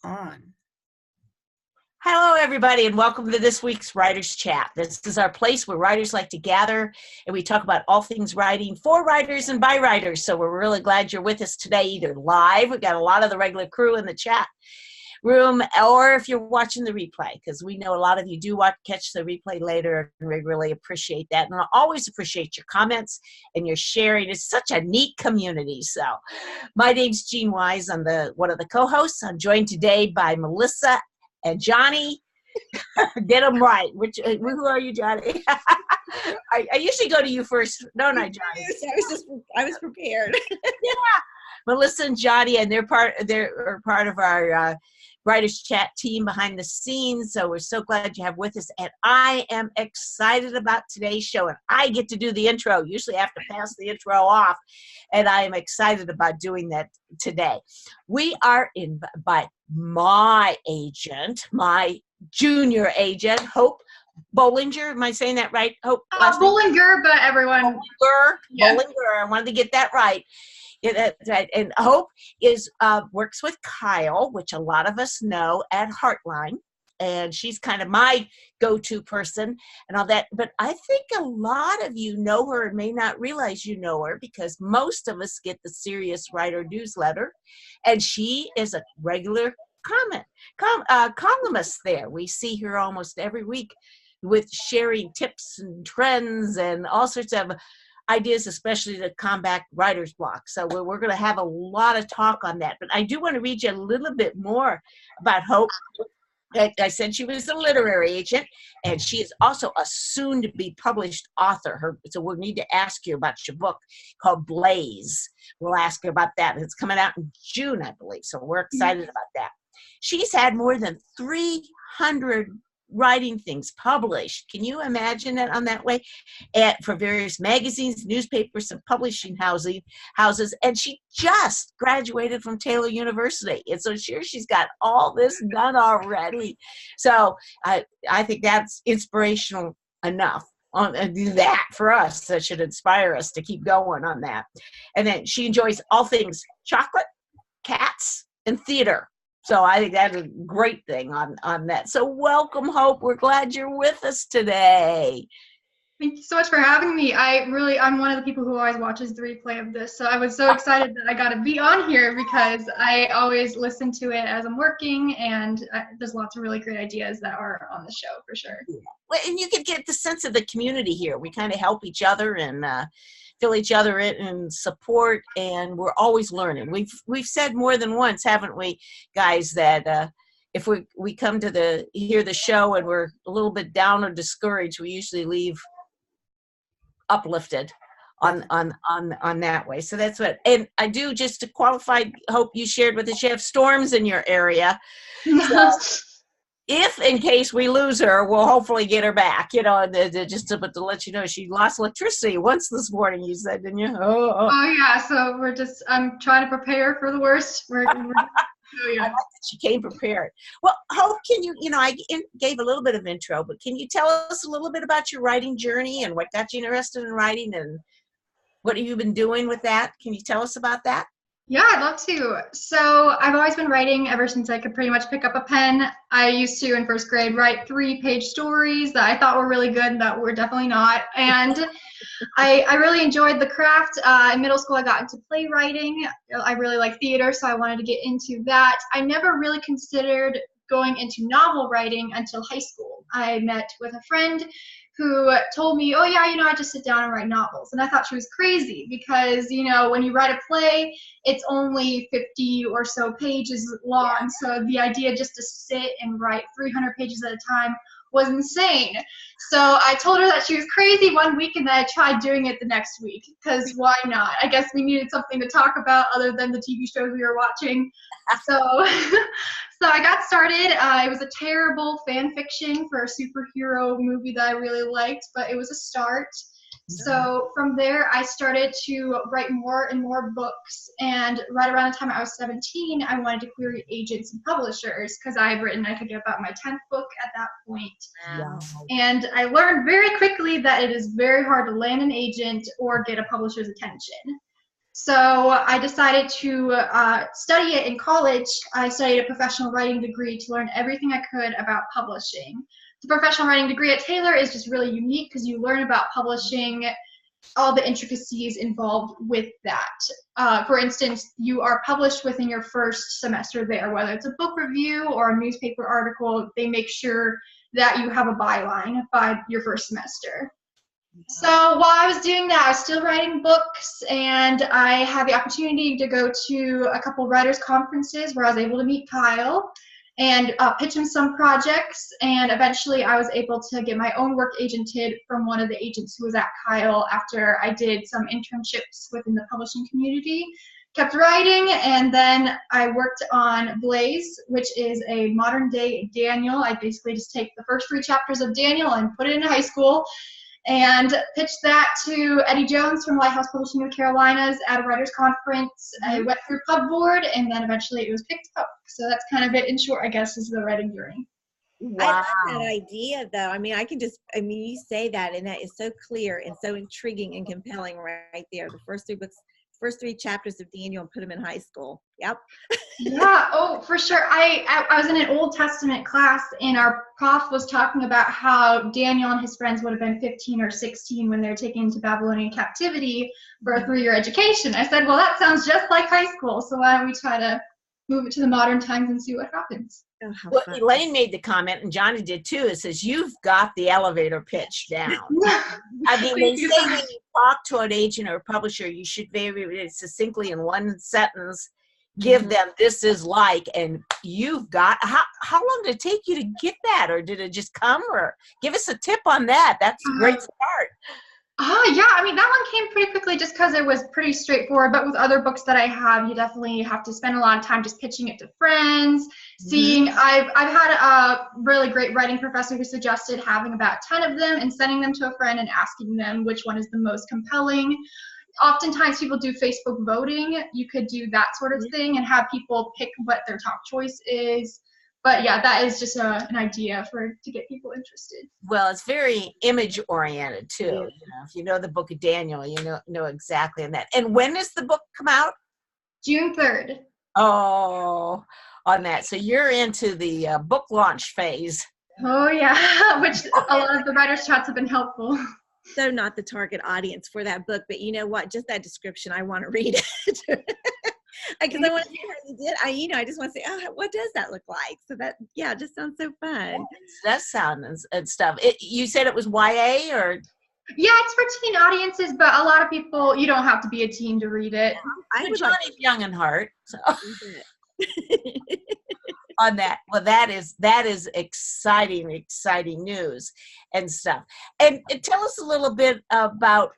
on. Hello, everybody, and welcome to this week's Writers Chat. This is our place where writers like to gather, and we talk about all things writing for writers and by writers. So we're really glad you're with us today, either live, we've got a lot of the regular crew in the chat room, or if you're watching the replay, because we know a lot of you do catch the replay later, and we really appreciate that. And I always appreciate your comments and your sharing. It's such a neat community. So my name's Jean Wise. I'm one of the co-hosts. I'm joined today by Melissa and Johnny. Get them right. Who are you, Johnny? I usually go to you first, don't I, Johnny? I was prepared. Yeah, Melissa and Johnny, and they're part of our Writers Chat team behind the scenes. So we're so glad you have with us, and I am excited about today's show. And I get to do the intro. Usually, I have to pass the intro off, and I am excited about doing that today. We are in by my agent, my junior agent, Hope Bolinger. Am I saying that right? Hope. Bolinger, but everyone. Bolinger. I wanted to get that right. That's right. And Hope works with Kyle, which a lot of us know at Heartline, and she's kind of my go-to person and all that. But I think a lot of you know her and may not realize you know her, because most of us get the Serious Writer newsletter, and she is a regular columnist there. We see her almost every week with sharing tips and trends and all sorts of ideas, especially to combat writer's block. So we're going to have a lot of talk on that. But I do want to read you a little bit more about Hope. I said she was a literary agent, and she is also a soon-to-be published author. So we'll need to ask you about your book called Blaze. We'll ask her about that. It's coming out in June, I believe. So we're excited about that. She's had more than 300 writing things published. Can you imagine that on that way? For various magazines, newspapers, and publishing houses. And she just graduated from Taylor University. And so sure, she's got all this done already. So I think that's inspirational enough on do that for us. That should inspire us to keep going on that. And then she enjoys all things chocolate, cats, and theater. So I think that's a great thing on that. So welcome, Hope. We're glad you're with us today. Thank you so much for having me. I'm one of the people who always watches the replay of this. So I was so excited that I got to be on here, because I always listen to it as I'm working, and there's lots of really great ideas that are on the show for sure. Yeah. Well, and you can get the sense of the community here. We kind of help each other and fill each other in and support, and we're always learning. We've said more than once, haven't we, guys, that if we come to hear the show and we're a little bit down or discouraged, we usually leave uplifted on that way. So that's what, and I do, just to qualify, Hope, you shared with us, you have storms in your area. So if in case we lose her, we'll hopefully get her back, just to let you know, she lost electricity once this morning, you said, didn't you? Oh yeah, so I'm trying to prepare for the worst. I like that she came prepared. Well, Hope, can you, I gave a little bit of intro, but can you tell us a little bit about your writing journey and what got you interested in writing, and what have you been doing with that? Can you tell us about that? Yeah, I'd love to. So I've always been writing ever since I could pretty much pick up a pen. I used to, in first grade, write 3-page stories that I thought were really good, that were definitely not. And I really enjoyed the craft. In middle school, I got into playwriting. I really like theater, so I wanted to get into that. I never really considered going into novel writing until high school. I met with a friend who told me, oh yeah, I just sit down and write novels. And I thought she was crazy, because, when you write a play, it's only 50 or so pages long. So the idea just to sit and write 300 pages at a time was insane. So I told her that she was crazy one week, and then I tried doing it the next week, because why not? I guess we needed something to talk about other than the TV shows we were watching. So I got started. It was a terrible fan fiction for a superhero movie that I really liked, but it was a start. So from there, I started to write more and more books, and right around the time I was 17, I wanted to query agents and publishers, because I could get about my 10th book at that point. Wow. And I learned very quickly that it is very hard to land an agent or get a publisher's attention. So I decided to study it in college. I studied a professional writing degree to learn everything I could about publishing. The professional writing degree at Taylor is just really unique because you learn about publishing, all the intricacies involved with that. For instance, you are published within your first semester there, whether it's a book review or a newspaper article, they make sure that you have a byline by your first semester. So while I was doing that, I was still writing books, and I had the opportunity to go to a couple writers' conferences where I was able to meet Kyle and pitch him some projects, and eventually I was able to get my own work agented from one of the agents who was at Kyle after I did some internships within the publishing community. Kept writing, and then I worked on Blaze, which is a modern day Daniel. I basically just take the first 3 chapters of Daniel and put it in high school, and pitched that to Eddie Jones from Lighthouse Publishing of the Carolinas at a writers conference. I went through pub board, and then eventually it was picked up. So that's kind of it in short, I guess, is the writing journey. Wow. I love that idea, though. I mean, you say that, and that is so clear and so intriguing and compelling right there. The first 3 books, first 3 chapters of Daniel, and put him in high school. Yep. Yeah, oh, for sure. I was in an Old Testament class, and our prof was talking about how Daniel and his friends would have been 15 or 16 when they were taken into Babylonian captivity for a 3-year education. I said, well, that sounds just like high school, so why don't we try to move it to the modern times and see what happens. Oh, well, Elaine made the comment, and Johnny did too. It says, you've got the elevator pitch down. I mean, they say when you talk to an agent or a publisher, you should very succinctly in one sentence give them this is like, and you've got, how long did it take you to get that? Or did it just come? Or give us a tip on that. That's a great start. Oh, yeah. I mean, that one came pretty quickly just because it was pretty straightforward. But with other books that I have, you definitely have to spend a lot of time just pitching it to friends, seeing. I've had a really great writing professor who suggested having about 10 of them and sending them to a friend and asking them which one is the most compelling. Oftentimes people do Facebook voting. You could do that sort of thing and have people pick what their top choice is. But yeah, that is just an idea to get people interested. Well, it's very image oriented too. You know, if you know the book of Daniel, you know exactly on that. And when does the book come out? June 3rd. Oh, on that. So you're into the book launch phase. Oh yeah, which a lot of the writers' chats have been helpful. So not the target audience for that book, but you know what? Just that description, I want to read it. Because I want to see how you did. I just want to say, oh, what does that look like? So that, yeah, it just sounds so fun. That sounds and stuff. You said it was YA or? Yeah, it's for teen audiences, but a lot of people, you don't have to be a teen to read it. Johnny's young in heart. So. On that. Well, that is exciting news and stuff. And tell us a little bit about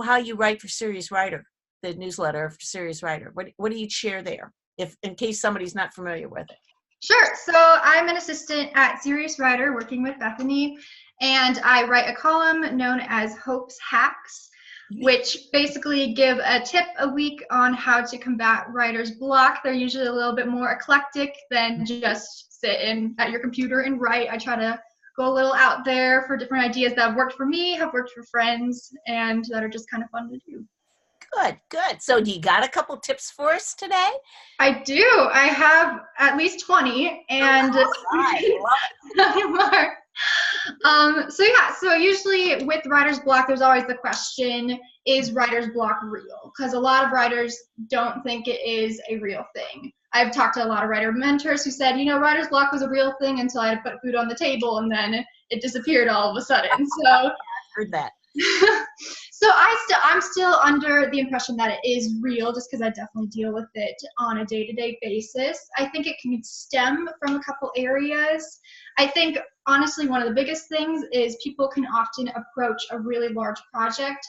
how you write for Serious Writer, the newsletter for Serious Writer. What do you share there, if in case somebody's not familiar with it? Sure. So I'm an assistant at Serious Writer working with Bethany, and I write a column known as Hope's Hacks, which basically give a tip a week on how to combat writer's block. They're usually a little bit more eclectic than just sit at your computer and write. I try to go a little out there for different ideas that have worked for me, have worked for friends, and that are just kind of fun to do. Good. So do you got a couple tips for us today? I do. I have at least 20, and more. So usually with writer's block, there's always the question, is writer's block real? Because a lot of writers don't think it is a real thing. I've talked to a lot of writer mentors who said, writer's block was a real thing until I had put food on the table, and then it disappeared all of a sudden. So I've heard that. So I'm still under the impression that it is real, just because I definitely deal with it on a day-to-day basis. I think it can stem from a couple areas. I think, honestly, one of the biggest things is people can often approach a really large project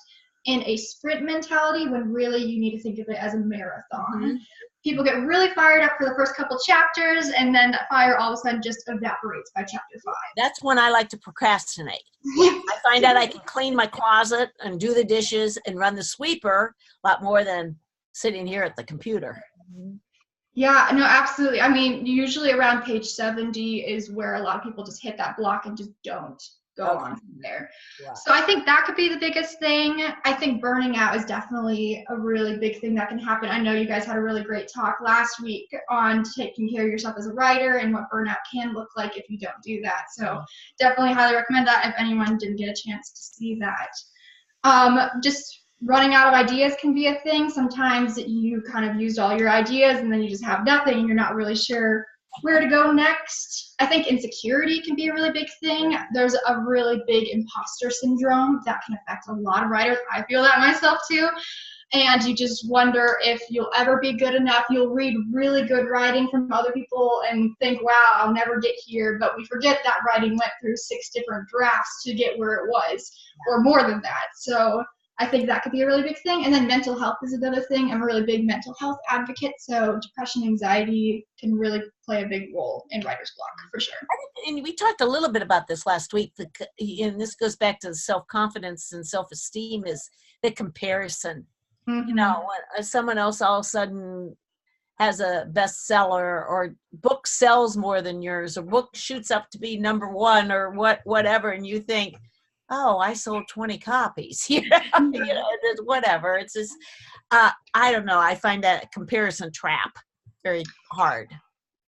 in a sprint mentality when really you need to think of it as a marathon. People get really fired up for the first couple chapters, and then that fire all of a sudden just evaporates by chapter 5. That's when I like to procrastinate. I find out I can clean my closet and do the dishes and run the sweeper a lot more than sitting here at the computer. Yeah, no, absolutely. I mean, usually around page 70 is where a lot of people just hit that block and just don't go Okay. on from there. Wow. So I think that could be the biggest thing. I think burning out is definitely a really big thing that can happen. I know you guys had a really great talk last week on taking care of yourself as a writer and what burnout can look like if you don't do that. So definitely highly recommend that if anyone didn't get a chance to see that. Just running out of ideas can be a thing. Sometimes you kind of used all your ideas and then you just have nothing and you're not really sure where to go next. I think insecurity can be a really big thing. There's a really big imposter syndrome that can affect a lot of writers. I feel that myself too. And you just wonder if you'll ever be good enough. You'll read really good writing from other people and think, wow, I'll never get here. But we forget that writing went through 6 different drafts to get where it was, or more than that. So I think that could be a really big thing. And then mental health is another thing. I'm a really big mental health advocate. So depression, anxiety can really play a big role in writer's block for sure. And we talked a little bit about this last week, and this goes back to self-confidence and self-esteem, is the comparison. Mm-hmm. You know, when someone else all of a sudden has a bestseller, or book sells more than yours, or book shoots up to be #1 or whatever, and you think, oh, I sold 20 copies. You know, it's whatever. It's just, I don't know. I find that comparison trap very hard.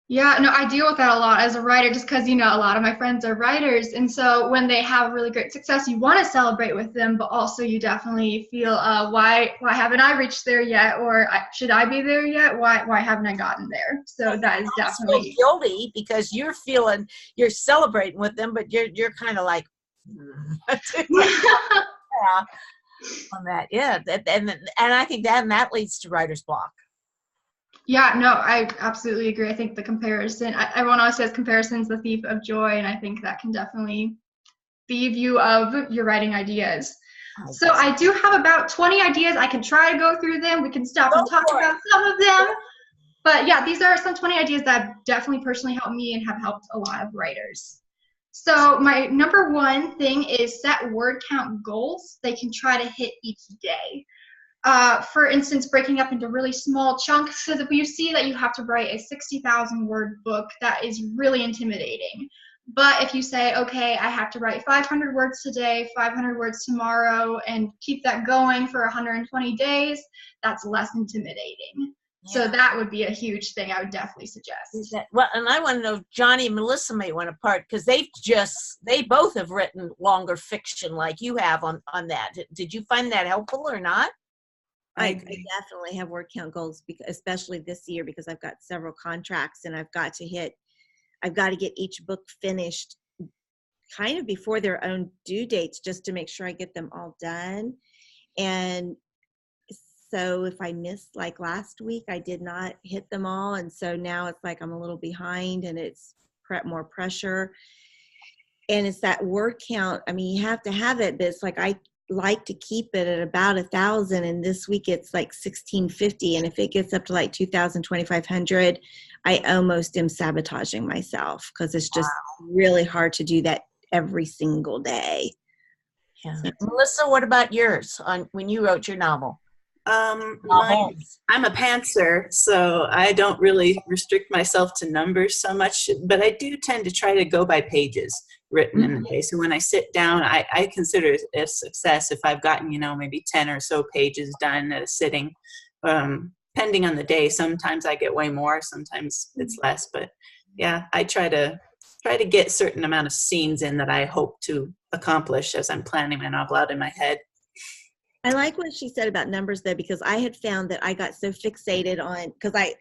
Yeah, no, I deal with that a lot as a writer just because, you know, a lot of my friends are writers. And so when they have really great success, you want to celebrate with them, but also you definitely feel, why haven't I reached there yet? Or should I be there yet? Why haven't I gotten there? So that is definitely guilty because you're celebrating with them, but you're kind of like, yeah, on that. Yeah. And I think that leads to writer's block. Yeah, no, I absolutely agree. I think the comparison, everyone always says comparison's the thief of joy, and I think that can definitely thieve you of your writing ideas. So I do have about 20 ideas. I can try to go through them. We can stop and talk about some of them. But yeah, these are some 20 ideas that definitely personally helped me and have helped a lot of writers. So my #1 thing is set word count goals they can try to hit each day. For instance, breaking up into really small chunks, because if you see that you have to write a 60,000 word book, that is really intimidating. But if you say, okay, I have to write 500 words today, 500 words tomorrow, and keep that going for 120 days, that's less intimidating. Yeah. So that would be a huge thing I would definitely suggest. Well, and I want to know if Johnny and Melissa may want to part, because they both have written longer fiction like you have on that. Did you find that helpful or not? I definitely have word count goals, especially this year, because I've got several contracts and I've got to get each book finished kind of before their own due dates, just to make sure I get them all done. And so if I missed, like last week, I did not hit them all. And so now it's like I'm a little behind and it's more pressure. And it's that word count. I mean, you have to have it, but it's like I like to keep it at about 1,000, and this week it's like 1,650, and if it gets up to like 2,000, 2,500, I almost am sabotaging myself because it's just really hard to do that every single day. Yeah. So, Melissa, what about yours on when you wrote your novel? I'm a pantser, so I don't really restrict myself to numbers so much, but I do tend to try to go by pages written in a day. So when I sit down, I consider it a success if I've gotten, maybe 10 or so pages done at a sitting, depending on the day. Sometimes I get way more, sometimes it's less, but yeah, I try to get a certain amount of scenes in that I hope to accomplish as I'm planning my novel out in my head. I like what she said about numbers, though, because I had found that I got so fixated on, because I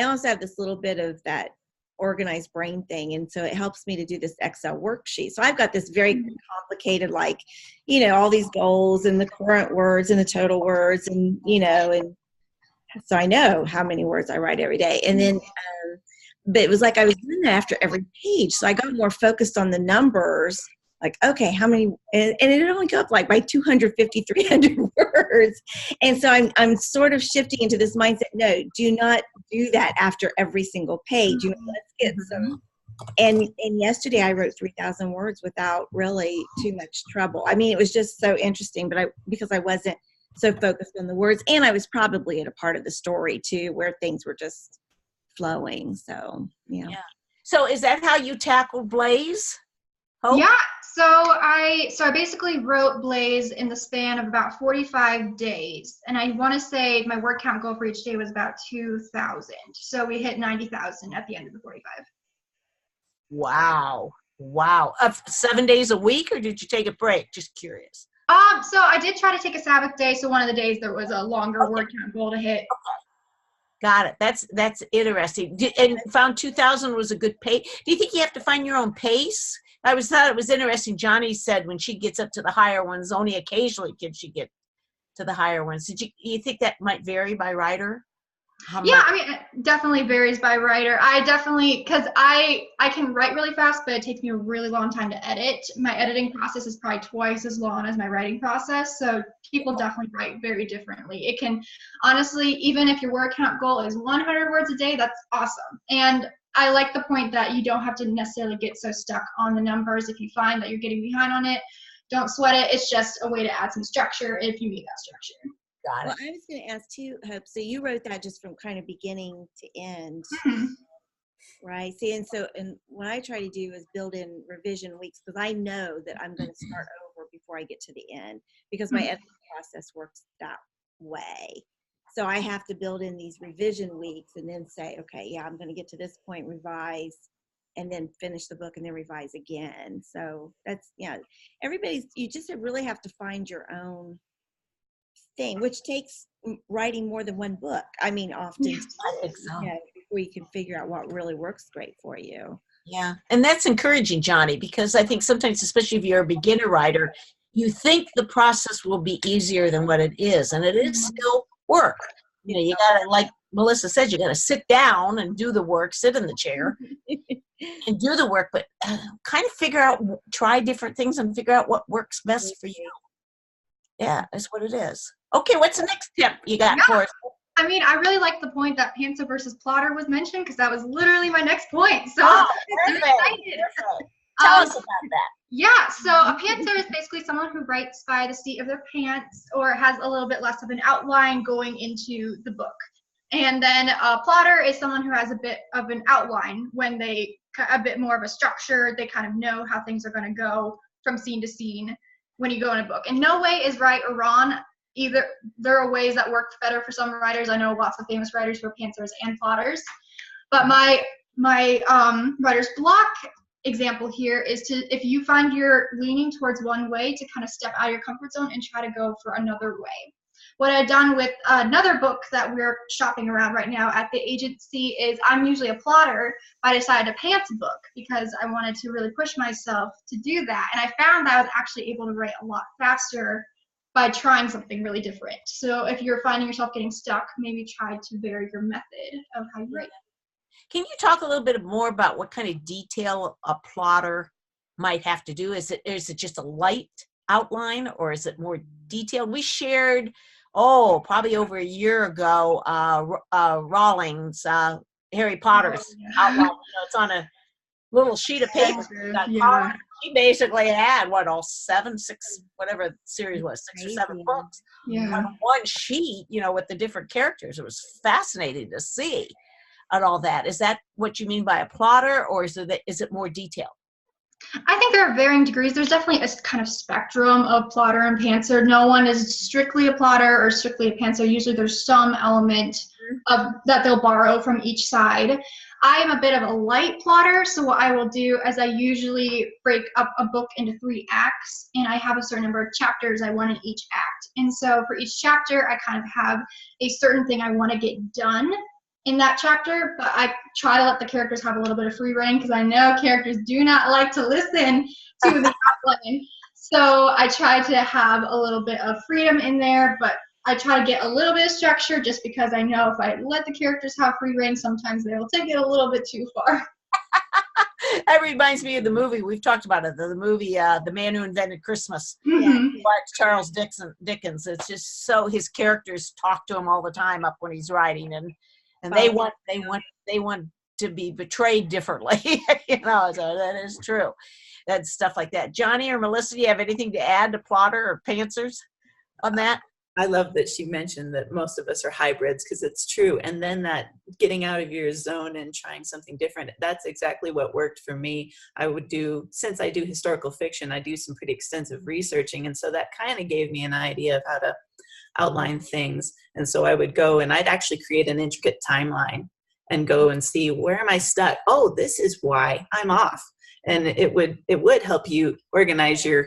also have this little bit of that organized brain thing, and so it helps me to do this Excel worksheet. So I've got this very complicated, like, all these goals and the current words and the total words, and and so I know how many words I write every day. And then, but it was like I was doing that after every page, so I got more focused on the numbers. Like, okay, how many, and it only go up like by 250, 300 words. And so I'm sort of shifting into this mindset. No, do not do that after every single page. Let's get some. And yesterday I wrote 3,000 words without really too much trouble. I mean, it was just so interesting, but because I wasn't so focused on the words, and I was probably at a part of the story too, where things were just flowing. So, yeah. So is that how you tackled Blaze? Yeah, So I basically wrote Blaze in the span of about 45 days. And I want to say my word count goal for each day was about 2,000. So we hit 90,000 at the end of the 45. Wow. Wow. 7 days a week, or did you take a break? Just curious. So I did try to take a Sabbath day. So one of the days there was a longer word count goal to hit. Got it. That's interesting. And found 2,000 was a good pace. Do you think you have to find your own pace? I thought it was interesting. Johnny said when she gets up to the higher ones, only occasionally can she get to the higher ones. You think that might vary by writer? Yeah, I mean, it definitely varies by writer. Because I can write really fast, but it takes me a really long time to edit. My editing process is probably twice as long as my writing process. So people definitely write very differently. It can, honestly, even if your word count goal is 100 words a day, that's awesome. And I like the point that you don't have to necessarily get so stuck on the numbers. If you find that you're getting behind on it, don't sweat it. It's just a way to add some structure if you need that structure. Got it. Well, I was going to ask too, Hope. So you wrote that just from kind of beginning to end, right? See, and what I try to do is build in revision weeks because I know that I'm going to start over before I get to the end because my editing process works that way. So I have to build in these revision weeks and then say, okay, yeah, I'm going to get to this point, revise, and then finish the book and then revise again. So that's, you just really have to find your own thing, which takes writing more than one book. I mean, often before you can figure out what really works great for you. Yeah, and that's encouraging, Johnny, because I think sometimes, especially if you're a beginner writer, you think the process will be easier than what it is, and it is still work. You gotta, like Melissa said, you gotta sit down and do the work, sit in the chair and do the work, but kind of try different things and figure out what works best for you. Yeah, that's what it is. Okay, what's the next tip you got for us? I mean, I really like the point that pantser versus plotter was mentioned because that was literally my next point. So I'm excited. Tell us about that. Yeah, so a pantser is basically someone who writes by the seat of their pants or has a little bit less of an outline going into the book. And then a plotter is someone who has a bit of an outline when a bit more of a structure. They kind of know how things are going to go from scene to scene when you go in a book. And no way is right or wrong. Either there are ways that work better for some writers. I know lots of famous writers who are pantsers and plotters. But my writer's block example here is if you find you're leaning towards one way, to kind of step out of your comfort zone and try to go for another way. What I've done with another book that we're shopping around right now at the agency is I'm usually a plotter, but I decided to pants a book because I wanted to really push myself to do that. And I found that I was actually able to write a lot faster by trying something really different. So if you're finding yourself getting stuck, maybe try to vary your method of how you write. Can you talk a little bit more about what kind of detail a plotter might have to do? Is it just a light outline, or is it more detailed? We shared, probably over a year ago, Rawlings, Harry Potter's outline. It's on a little sheet of paper. She basically had whatever the series was, 6 or 7 books on one sheet, with the different characters. It was fascinating to see and all that. Is that what you mean by a plotter, or is it more detailed? I think there are varying degrees. There's definitely a kind of spectrum of plotter and pantser. No one is strictly a plotter or strictly a pantser. Usually there's some element of that they'll borrow from each side. I am a bit of a light plotter, so what I will do is I usually break up a book into 3 acts, and I have a certain number of chapters I want in each act. And so for each chapter, I kind of have a certain thing I want to get done in that chapter, but I try to let the characters have a little bit of free reign because I know characters do not like to listen to the outline. So I try to have a little bit of freedom in there, but I try to get a little bit of structure just because I know if I let the characters have free reign, sometimes they will take it a little bit too far. That reminds me of the movie. We've talked about it. The movie, The Man Who Invented Christmas. Mm-hmm. By Charles Dickens. It's just so his characters talk to him all the time up when he's writing, and they want to be betrayed differently. So that is true. That's stuff like that. Johnny or Melissa, do you have anything to add to plotter or pantsers on that? I love that she mentioned that most of us are hybrids, because it's true. And then that getting out of your zone and trying something different, that's exactly what worked for me. I would do, since I do historical fiction, I do some pretty extensive researching. And so that kind of gave me an idea of how to outline things. And so I would go and I'd actually create an intricate timeline and go and see, where am I stuck? Oh, this is why I'm off. And it would help you organize your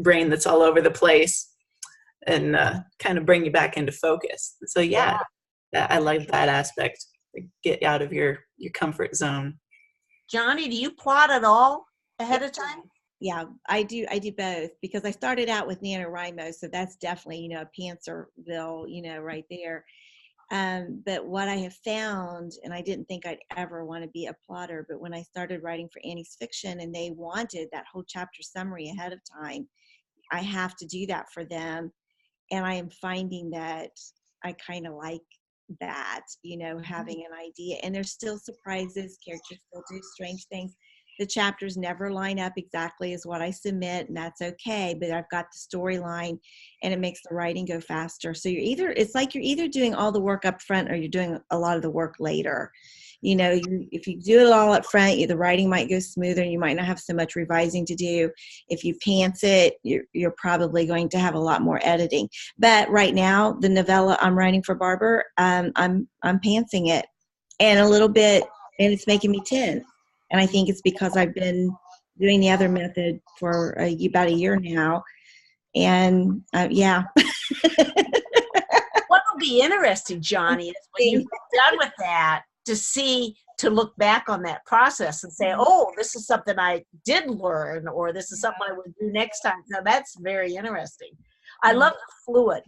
brain that's all over the place, and kind of bring you back into focus. So yeah, I like that aspect. Get out of your comfort zone. Johnny, do you plot at all ahead of time? Yeah, I do both, because I started out with NaNoWriMo, so that's definitely, a Pantserville, right there. But what I have found, and I didn't think I'd ever want to be a plotter, but when I started writing for Annie's Fiction and they wanted that whole chapter summary ahead of time, I have to do that for them. And I am finding that I kind of like that, having an idea. And there's still surprises. Characters still do strange things. The chapters never line up exactly as what I submit, and that's okay. But I've got the storyline, and it makes the writing go faster. So it's like you're either doing all the work up front or you're doing a lot of the work later. If you do it all up front, the writing might go smoother and you might not have so much revising to do. If you pants it, you're probably going to have a lot more editing. But right now, the novella I'm writing for Barber, I'm pantsing it, and a little bit, and it's making me tense. And I think it's because I've been doing the other method for about a year now. And yeah. What will be interesting, Johnny, is when you get done with that, to look back on that process and say, oh, this is something I did learn, or this is something I would do next time. So that's very interesting. I love the fluid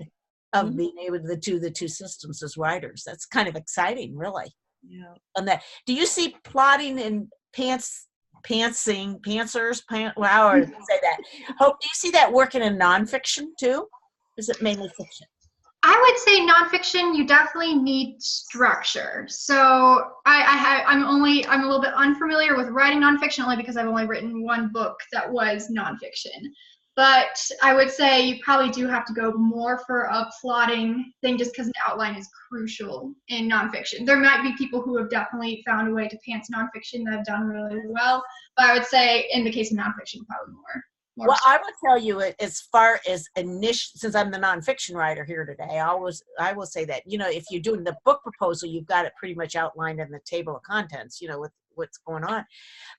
of being able to do the two systems as writers. That's kind of exciting, really. Yeah. On that, do you see plotting and pantsers, wow, or say that. Hope, do you see that working in nonfiction too? Is it mainly fiction? I would say nonfiction, you definitely need structure. So I'm a little bit unfamiliar with writing nonfiction, only because I've only written one book that was nonfiction. But I would say you probably do have to go more for a plotting thing, just because an outline is crucial in nonfiction. There might be people who have definitely found a way to pants nonfiction that have done really well, but I would say in the case of nonfiction, probably more. Well, I will tell you, as far as since I'm the nonfiction writer here today, I will say that, if you're doing the book proposal, you've got it pretty much outlined in the table of contents, with what's going on.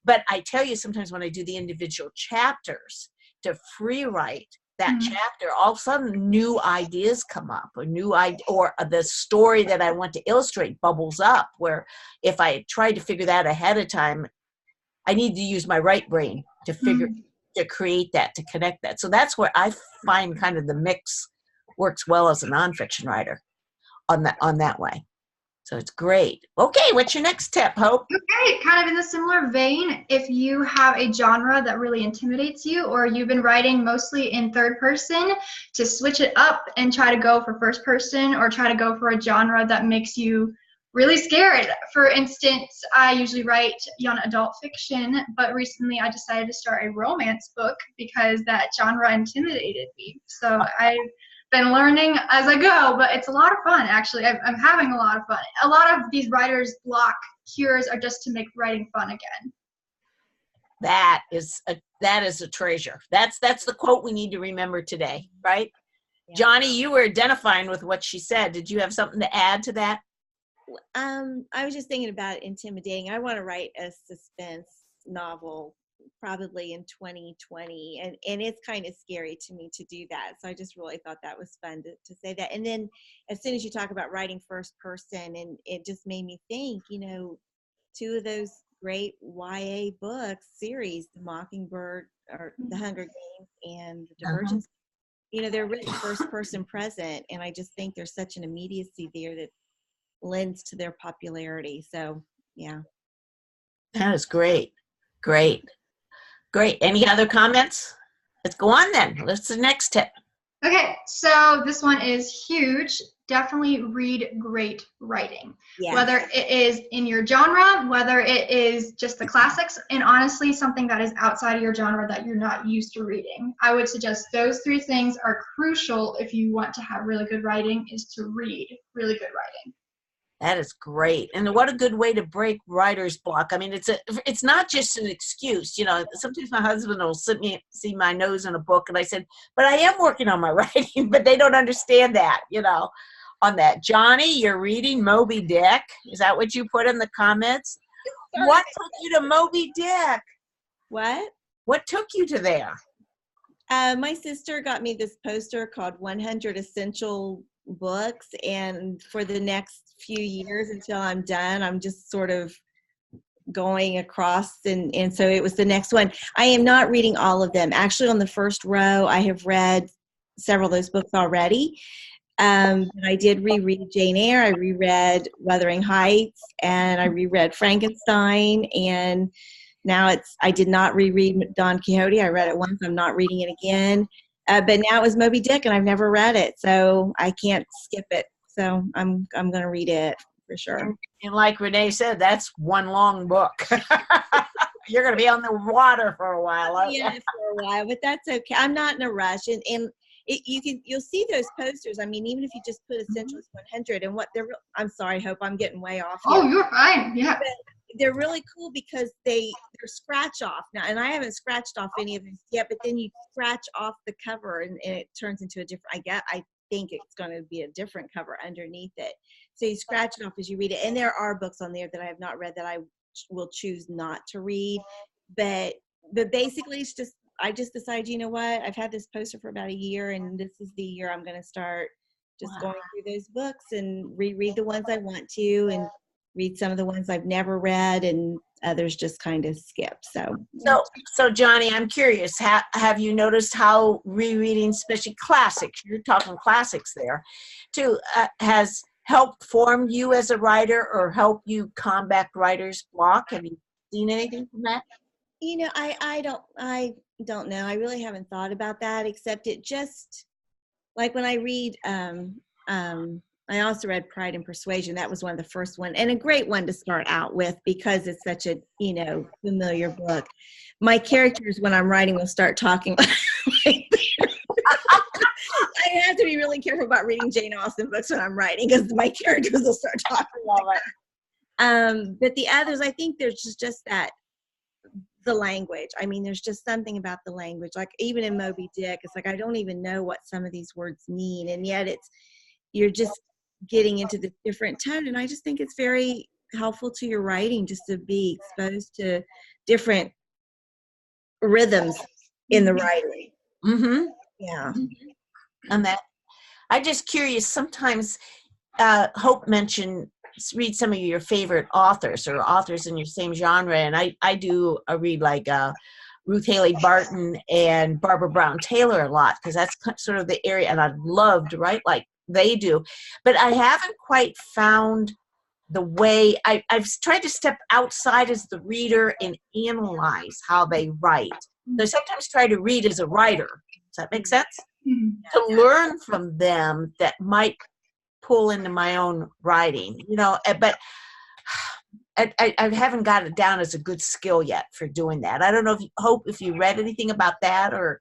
But I tell you, sometimes when I do the individual chapters to free write that chapter, all of a sudden new ideas come up, or the story that I want to illustrate bubbles up, where if I tried to figure that ahead of time, I need to use my right brain to figure to create that, to connect that. So that's where I find kind of the mix works well as a nonfiction writer on that way. So it's great. Okay, what's your next tip, Hope? Okay, kind of in the similar vein, if you have a genre that really intimidates you, or you've been writing mostly in third person, to switch it up and try to go for first person, or try to go for a genre that makes you really scared. For instance, I usually write young adult fiction, but recently I decided to start a romance book because that genre intimidated me. So I've been learning as I go, but it's a lot of fun, actually. I'm having a lot of fun. A lot of these writers' block cures are just to make writing fun again. That is a treasure. That's the quote we need to remember today, right? Yeah. Johnny, you were identifying with what she said. Did you have something to add to that? I was just thinking about intimidating. I want to write a suspense novel probably in 2020, and it's kind of scary to me to do that. So I just really thought that was fun to say that. And then as soon as you talk about writing first person, and it just made me think, two of those great YA books series, The Mockingbird, or The Hunger Games, and The Divergence, they're written first person present, and I just think there's such an immediacy there that lends to their popularity. So yeah, that is great. Any other comments? Let's go on then. What's the next tip? Okay, so this one is huge. definitely read great writing. Yeah. Whether it is in your genre, whether it is just the classics, and honestly something that is outside of your genre that you're not used to reading. I would suggest those 3 things are crucial if you want to have really good writing, is to read really good writing. That is great. And what a good way to break writer's block. I mean, it's not just an excuse. You know, sometimes my husband will see my nose in a book, and I said, but I am working on my writing, but they don't understand that, you know, on that. Johnny, you're reading Moby Dick. Is that what you put in the comments? What took you to Moby Dick? What took you to there? My sister got me this poster called 100 Essential Books, and for the next few years until I'm done, I'm just sort of going across, and so it was the next one. I am not reading all of them. Actually, on the first row, I have read several of those books already. But I did reread Jane Eyre, I reread Wuthering Heights, and I reread Frankenstein, and now I did not reread Don Quixote. I read it once, I'm not reading it again. But now it was Moby Dick, and I've never read it, so I can't skip it. So I'm going to read it for sure. And like Renee said, that's one long book. You're going to be on the water for a while, aren't you? Yeah, for a while, but that's okay. I'm not in a rush, and you'll see those posters. I mean, even if you just put Essentials 100 and what they're. I'm sorry, Hope, I'm getting way off here. Oh, you're fine. Yeah. But they're really cool because they're scratch off now, and I haven't scratched off any of these yet. But then you scratch off the cover, and it turns into a different. I think it's going to be a different cover underneath it. So you scratch it off as you read it, and there are books on there that I have not read that I will choose not to read. But basically, it's just. I just decided, you know what, I've had this poster for about a year, and this is the year I'm going to start just going through those books and reread the ones I want to, and read some of the ones I've never read, and others just kind of skip. So Johnny, I'm curious, have you noticed how rereading, especially classics, you're talking classics there, too, has helped form you as a writer or help you combat writer's block? Have you seen anything from that? You know, I don't know. I really haven't thought about that, except it just, like when I read, I also read Pride and Persuasion. That was one of the first one, and a great one to start out with because it's such a, familiar book. My characters, when I'm writing, will start talking like I have to be really careful about reading Jane Austen books when I'm writing because my characters will start talking like that. But the others, I think there's just that, the language. I mean, there's just something about the language. Like even in Moby Dick, it's like I don't even know what some of these words mean, and yet you're just getting into the different tone. And I just think it's very helpful to your writing just to be exposed to different rhythms in the writing. Mm-hmm. Yeah. And that, I'm just curious. Sometimes Hope mentioned read some of your favorite authors or authors in your same genre, and I do read like Ruth Haley Barton and Barbara Brown Taylor a lot because that's sort of the area, and I'd love to write like they do, but I haven't quite found the way. I've tried to step outside as the reader and analyze how they write. So I sometimes try to read as a writer. Does that make sense? Mm-hmm. To learn from them that might pull into my own writing, but I haven't got it down as a good skill yet for doing that. I don't know if you read anything about that or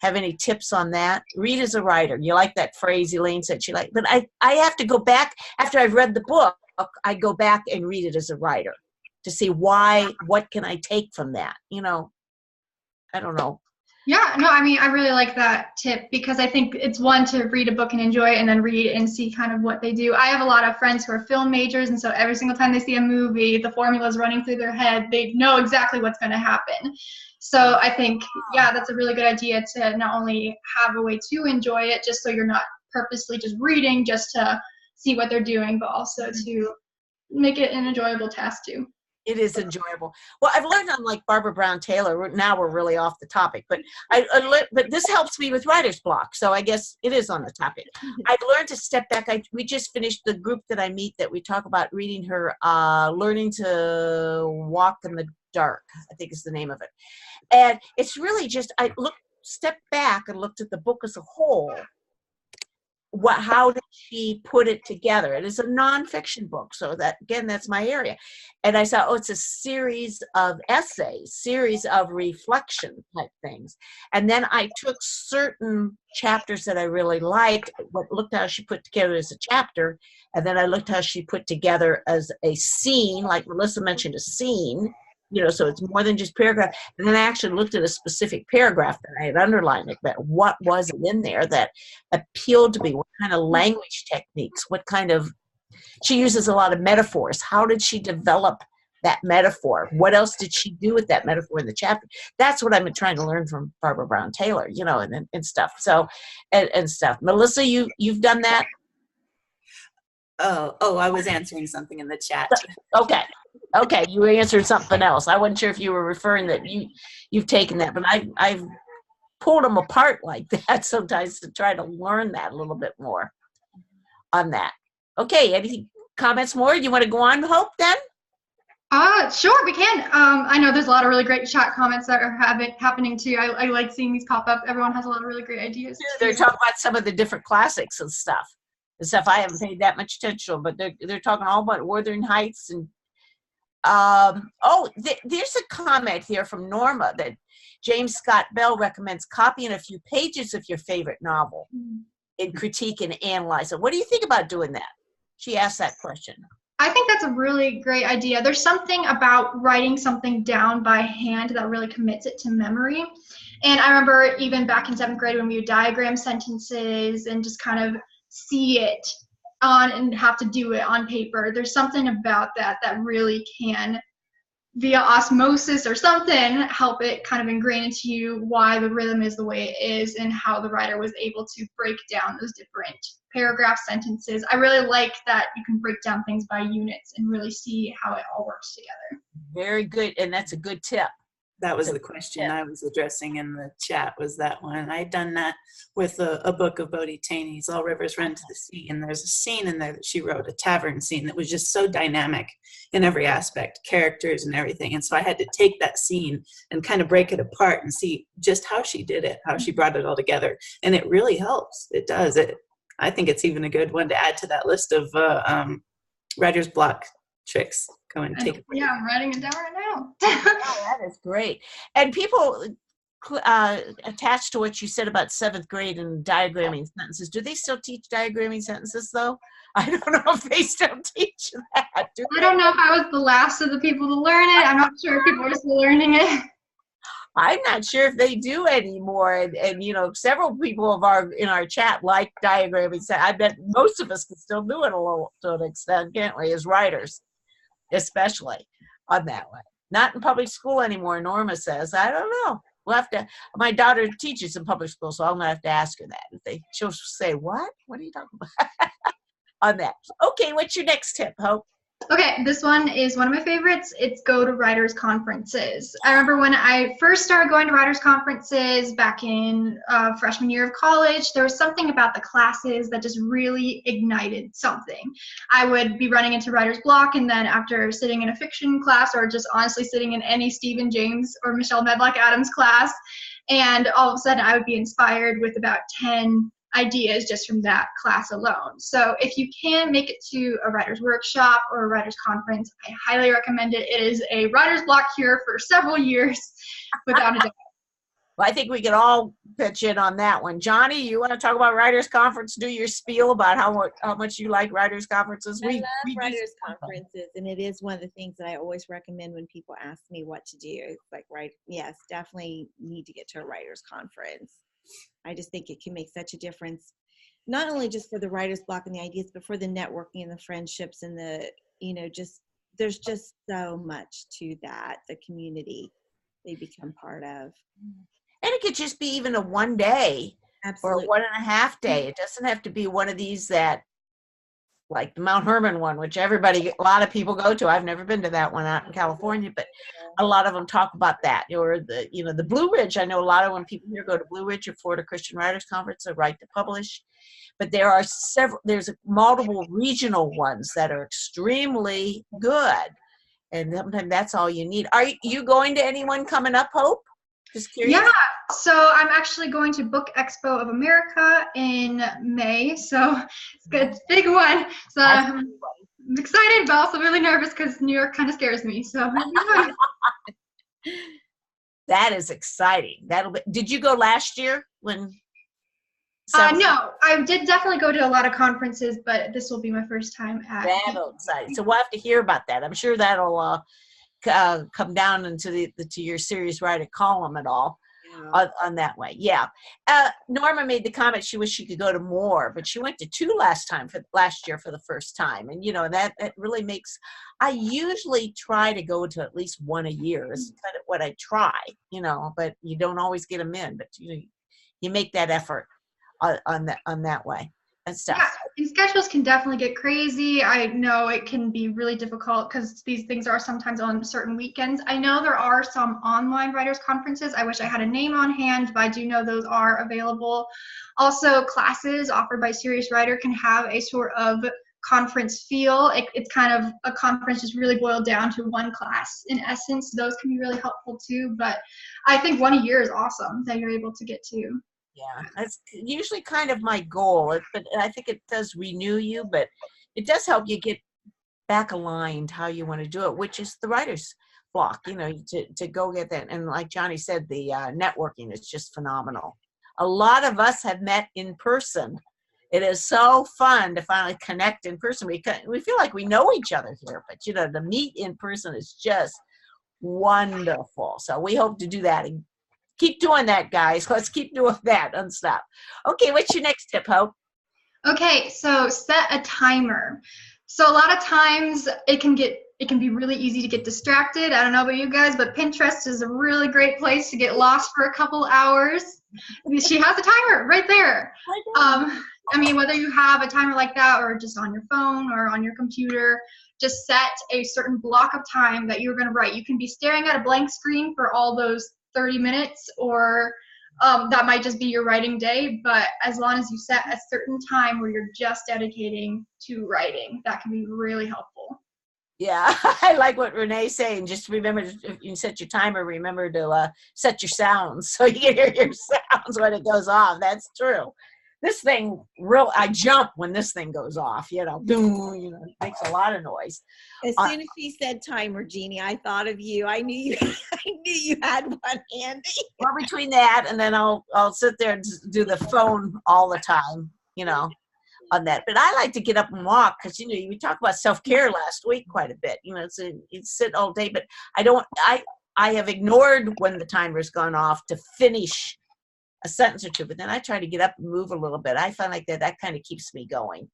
have any tips on that. Read as a writer. You like that phrase Elaine said she liked, but I have to go back after I've read the book. I go back and read it as a writer to see what can I take from that? I don't know. Yeah, no, I mean, I really like that tip because I think it's one to read a book and enjoy it and then read and see kind of what they do. I have a lot of friends who are film majors, and so every single time they see a movie, the formula is running through their head. They know exactly what's going to happen. So I think, yeah, that's a really good idea to not only have a way to enjoy it, just so you're not purposely just reading just to see what they're doing, but also to make it an enjoyable task too. It is enjoyable. Well, I've learned on like Barbara Brown Taylor. Now we're really off the topic, but but this helps me with writer's block. So I guess it is on the topic. I've learned to step back. We just finished the group that I meet that we talk about reading her, Learning to Walk in the Dark, I think is the name of it. And it's really just, stepped back and looked at the book as a whole. how did she put it together? It is a nonfiction book, so that, again, that's my area. And I saw, it's a series of essays, series of reflection type things. And then I took certain chapters that I really liked, looked how she put together as a chapter, and then I looked how she put together as a scene, like Melissa mentioned, a scene, so it's more than just paragraph. And then I actually looked at a specific paragraph that I had underlined, like that, what was it in there that appealed to me? What kind of language techniques? What kind of, she uses a lot of metaphors. How did she develop that metaphor? What else did she do with that metaphor in the chapter? That's what I've been trying to learn from Barbara Brown Taylor, and stuff. So, and stuff. Melissa, you've done that? Oh, I was answering something in the chat. Okay, you answered something else. I wasn't sure if you were referring that you've taken that, but I've pulled them apart like that sometimes to try to learn that a little bit more on that. Okay, any comments more? You want to go on, Hope, then? Sure, we can. I know there's a lot of really great chat comments that are happening too. I like seeing these pop up. Everyone has a lot of really great ideas. They're talking about some of the different classics and stuff. The stuff I haven't paid that much attention to, but they're talking all about Wuthering Heights and there's a comment here from Norma that James Scott Bell recommends copying a few pages of your favorite novel in critique and analyze it. What do you think about doing that? She asked that question. I think that's a really great idea. There's something about writing something down by hand that really commits it to memory. And I remember even back in 7th grade when we would diagram sentences and just kind of see it on and have to do it on paper. There's something about that really can, via osmosis or something, help it kind of ingrain into you why the rhythm is the way it is and how the writer was able to break down those different paragraph sentences. I really like that you can break down things by units and really see how it all works together. Very good, and that's a good tip. That was the question I was addressing in the chat, was that one. I'd done that with a book of Bodie Taney's, All Rivers Run to the Sea, and there's a scene in there that she wrote, a tavern scene, that was just so dynamic in every aspect, characters and everything. And so I had to take that scene and kind of break it apart and see just how she did it, how she brought it all together. And it really helps. It does. I think it's even a good one to add to that list of writer's block tricks. Go and take it. Yeah, I'm writing it down right now. That is great. And people attached to what you said about 7th grade and diagramming sentences, do they still teach diagramming sentences, though? I don't know if they still teach that. I don't know if I was the last of the people to learn it. I'm not sure if people are still learning it. I'm not sure if they do anymore. And several people in our chat like diagramming. I bet most of us can still do it a little to an extent, can't we, as writers, especially on that one. Not in public school anymore, Norma says. I don't know. We'll have to. My daughter teaches in public school, so I'm gonna have to ask her that. She'll say, "What? What are you talking about?" on that. Okay, what's your next tip, Hope? Okay, this one is one of my favorites. It's go to writers' conferences. I remember when I first started going to writers' conferences back in freshman year of college, there was something about the classes that just really ignited something. I would be running into writer's block, and then after sitting in a fiction class or just honestly sitting in any Stephen James or Michelle Medlock Adams class, and all of a sudden I would be inspired with about 10 ideas just from that class alone. So if you can make it to a writer's workshop or a writer's conference, I highly recommend it. It is a writer's block cure for several years, without a doubt. Well, I think we can all pitch in on that one. Johnny, you want to talk about writers' conference? Do your spiel about how much you like writers' conferences. I love writers' conferences, and it is one of the things that I always recommend when people ask me what to do. It's like, yes, definitely need to get to a writers' conference. I just think it can make such a difference, not only just for the writer's block and the ideas, but for the networking and the friendships and the, there's just so much to that, the community they become part of. And it could just be even a one day. Absolutely. Or 1.5 day. It doesn't have to be one of these that, like the Mount Hermon one, which a lot of people go to. I've never been to that one out in California, but a lot of them talk about that. Or the Blue Ridge. I know a lot of when people here go to Blue Ridge or Florida Christian Writers Conference, or Write to Publish. But there's multiple regional ones that are extremely good. And sometimes that's all you need. Are you going to anyone coming up, Hope? Just curious. Yeah, So I'm actually going to Book Expo of America in May. So it's good. It's a big one. So I'm excited, but also really nervous because New York kind of scares me. So it'll be fun. That is exciting. Did you go last year when? No, I did definitely go to a lot of conferences, but this will be my first time at. That'll exciting. So we'll have to hear about that. I'm sure that'll come down into to your Serious Writer column at all. On that way. Yeah. Norma made the comment she wished she could go to more, but she went to 2 last year for the first time. And, that really makes, I usually try to go to at least 1 a year is kind of what I try, but you don't always get them in, but you make that effort on that way and stuff. Yeah, and schedules can definitely get crazy. I know it can be really difficult because these things are sometimes on certain weekends. I know there are some online writers conferences. I wish I had a name on hand, but I do know those are available. Also, classes offered by Serious Writer can have a sort of conference feel. It's kind of a conference just really boiled down to one class in essence. Those can be really helpful too, but I think 1 a year is awesome that you're able to get to. Yeah, that's usually kind of my goal. But I think it does renew you, but it does help you get back aligned how you want to do it, which is the writer's block, to go get that. And like Johnny said, the networking is just phenomenal. A lot of us have met in person. It is so fun to finally connect in person. We feel like we know each other here, but to meet in person is just wonderful. So we hope to do that. Keep doing that, guys. Let's keep doing that. Unstop. Okay, what's your next tip, Hope? Okay, so set a timer. So a lot of times it can be really easy to get distracted. I don't know about you guys, but Pinterest is a really great place to get lost for a couple hours. She has a timer right there. Whether you have a timer like that or just on your phone or on your computer, just set a certain block of time that you're going to write. You can be staring at a blank screen for all those 30 minutes or that might just be your writing day, but as long as you set a certain time where you're just dedicating to writing, that can be really helpful. Yeah, I like what Renee's saying. Just remember, if you set your timer, remember to set your sounds so you can hear your sounds when it goes off. That's true. This thing, I jump when this thing goes off, boom, it makes a lot of noise. As soon as she said timer, Jeannie, I thought of you. I knew you had one handy. Well, between that and then I'll sit there and do the phone all the time, on that. But I like to get up and walk because, we talked about self-care last week quite a bit. You sit all day, but I have ignored when the timer's gone off to finish a sentence or two, but then I try to get up and move a little bit. I find like that kind of keeps me going.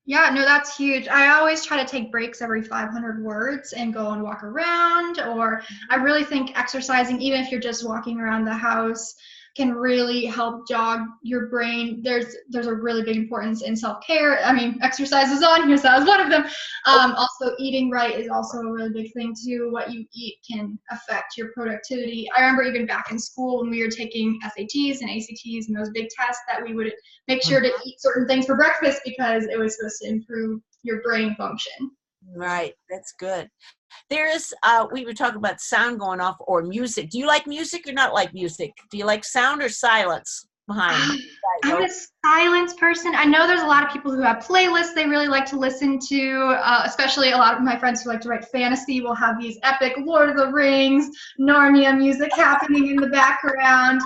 Yeah, no, that's huge. I always try to take breaks every 500 words and go and walk around, or I really think exercising, even if you're just walking around the house, can really help jog your brain. There's a really big importance in self-care. Exercise is on here, so that was one of them. Also, eating right is also a really big thing too. What you eat can affect your productivity. I remember even back in school when we were taking SATs and ACTs and those big tests that we would make sure to eat certain things for breakfast because it was supposed to improve your brain function. Right, that's good. There is, we were talking about sound going off or music. Do you like music or not like music? Do you like sound or silence behind? I'm a silence person. I know there's a lot of people who have playlists they really like to listen to, especially a lot of my friends who like to write fantasy will have these epic Lord of the Rings, Narnia music happening in the background.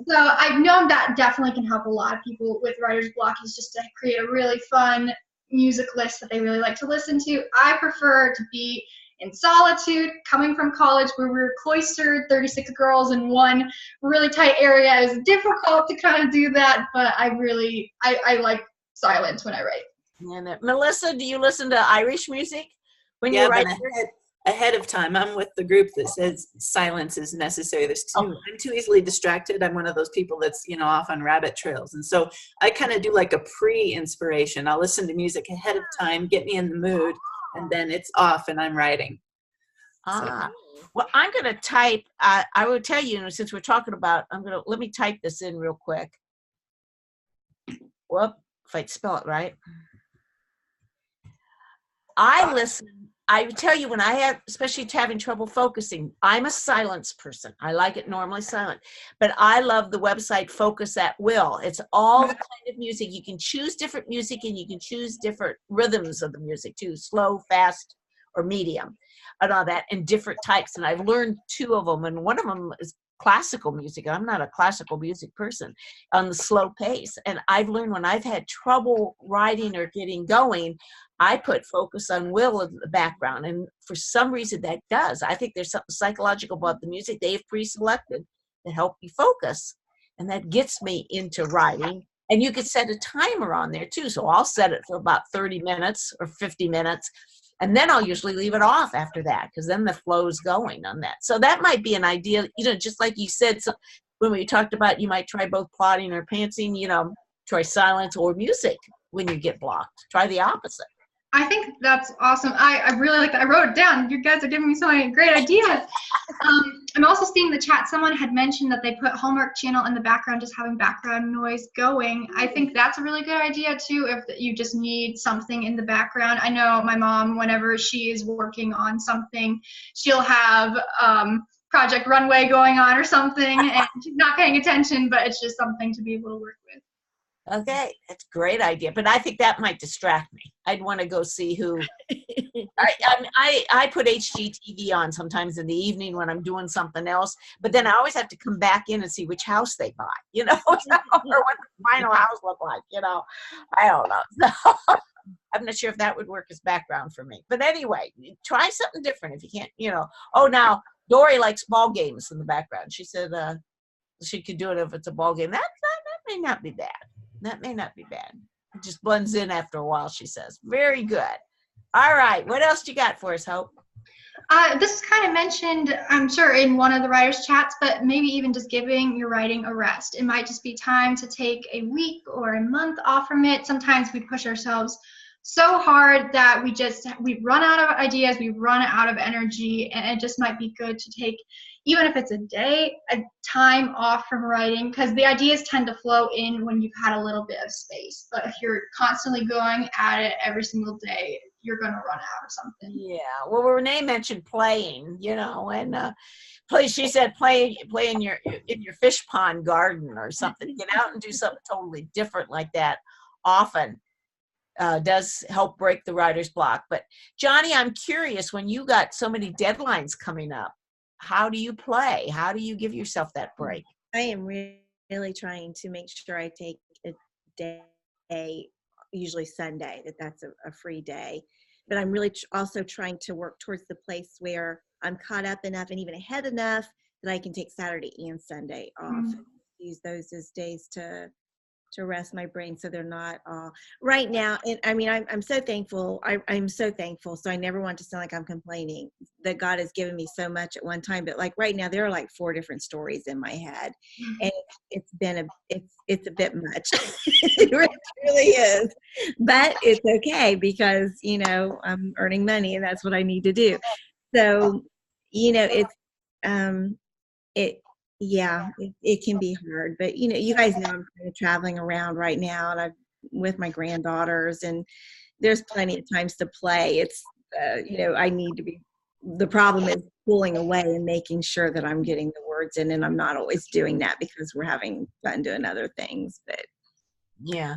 So I've known that definitely can help a lot of people with writer's block, is just to create a really fun music list that they really like to listen to. I prefer to be in solitude. Coming from college where we were cloistered, 36 girls in one really tight area, it was difficult to kind of do that, but I like silence when I write. And Melissa, do you listen to Irish music when you write? Ahead of time, I'm with the group that says silence is necessary. I'm too easily distracted. I'm one of those people that's off on rabbit trails, and so I kind of do like a pre-inspiration. I'll listen to music ahead of time, get me in the mood, and then it's off and I'm writing. Well, I'm going to type. I will tell you, since we're talking about, let me type this in real quick. Whoop, if I spell it right. I listen I would tell you when I have, especially having trouble focusing, I'm a silence person. I like it normally silent, but I love the website FocusAtWill. It's all the kind of music. You can choose different music and you can choose different rhythms of the music too, slow, fast, or medium, and all that, and different types. And I've learned 2 of them, and one of them is classical music. I'm not a classical music person, on the slow pace. And I've learned when I've had trouble writing or getting going, I put Focus on Will in the background. And for some reason that does. I think there's something psychological about the music they've pre-selected that help you focus. And that gets me into writing. And you could set a timer on there too. So I'll set it for about 30 minutes or 50 minutes. And then I'll usually leave it off after that, because then the flow's going on that. So that might be an idea, just like you said, so when we talked about you might try both plotting or pantsing, try silence or music when you get blocked. Try the opposite. I think that's awesome. I really like that. I wrote it down. You guys are giving me so many great ideas. I'm also seeing the chat. Someone had mentioned that they put Hallmark Channel in the background, just having background noise going. I think that's a really good idea too, if you just need something in the background. I know my mom, whenever she is working on something, she'll have Project Runway going on or something, and she's not paying attention, but it's just something to be able to work with. Okay, that's a great idea, but I think that might distract me. I'd want to go see who. I put HGTV on sometimes in the evening when I'm doing something else, but then I always have to come back in and see which house they buy, or what the final house look like, I don't know. So I'm not sure if that would work as background for me. But anyway, try something different if you can't, Oh, now Dorie likes ball games in the background. She said she could do it if it's a ball game. That may not be bad. That may not be bad. It just blends in after a while, she says. Very good. All right. What else you got for us, Hope? This is kind of mentioned, I'm sure, in one of the writers' chats, but maybe even just giving your writing a rest. It might just be time to take a week or a month off from it. Sometimes we push ourselves so hard that we run out of ideas, we run out of energy, and it just might be good to take, even if it's a day, a time off from writing, because the ideas tend to flow in when you've had a little bit of space. But if you're constantly going at it every single day, you're going to run out of something. Yeah. Well, Renee mentioned playing, and she said play in your fish pond garden or something. Get out and do something totally different like that often. Does help break the writer's block. But Johnny, I'm curious, when you got so many deadlines coming up, how do you play? How do you give yourself that break? I am really trying to make sure I take a day, usually Sunday, that's a free day. But I'm really also trying to work towards the place where I'm caught up enough and even ahead enough that I can take Saturday and Sunday off. Mm-hmm. Use those as days to rest my brain, so they're not right now. And I mean, I'm so thankful. I'm so thankful. So I never want to sound like I'm complaining that God has given me so much at one time. But like right now, there are like 4 different stories in my head, and it's a bit much. It really is. But it's okay because I'm earning money, and that's what I need to do. So it's it can be hard, but you guys know I'm kind of traveling around right now, and I'm with my granddaughters, and there's plenty of times to play. It's I need to be. The problem is pulling away and making sure that I'm getting the words in, and I'm not always doing that because we're having fun doing other things. But yeah,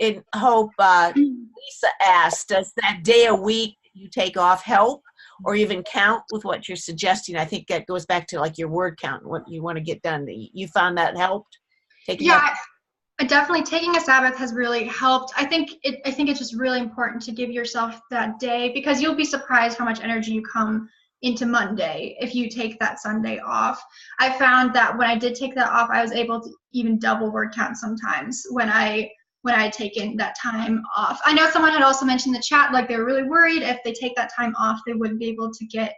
and Hope, Lisa asked, does that day a week you take off help? Or even count with what you're suggesting? I think that goes back to like your word count and what you want to get done. You found that helped? Definitely taking a Sabbath has really helped. I think it's just really important to give yourself that day, because you'll be surprised how much energy you come into Monday if you take that Sunday off. I found that when I did take that off, I was able to even double word count sometimes when I had taken that time off. I know someone had also mentioned in the chat, like they were really worried if they take that time off, they wouldn't be able to get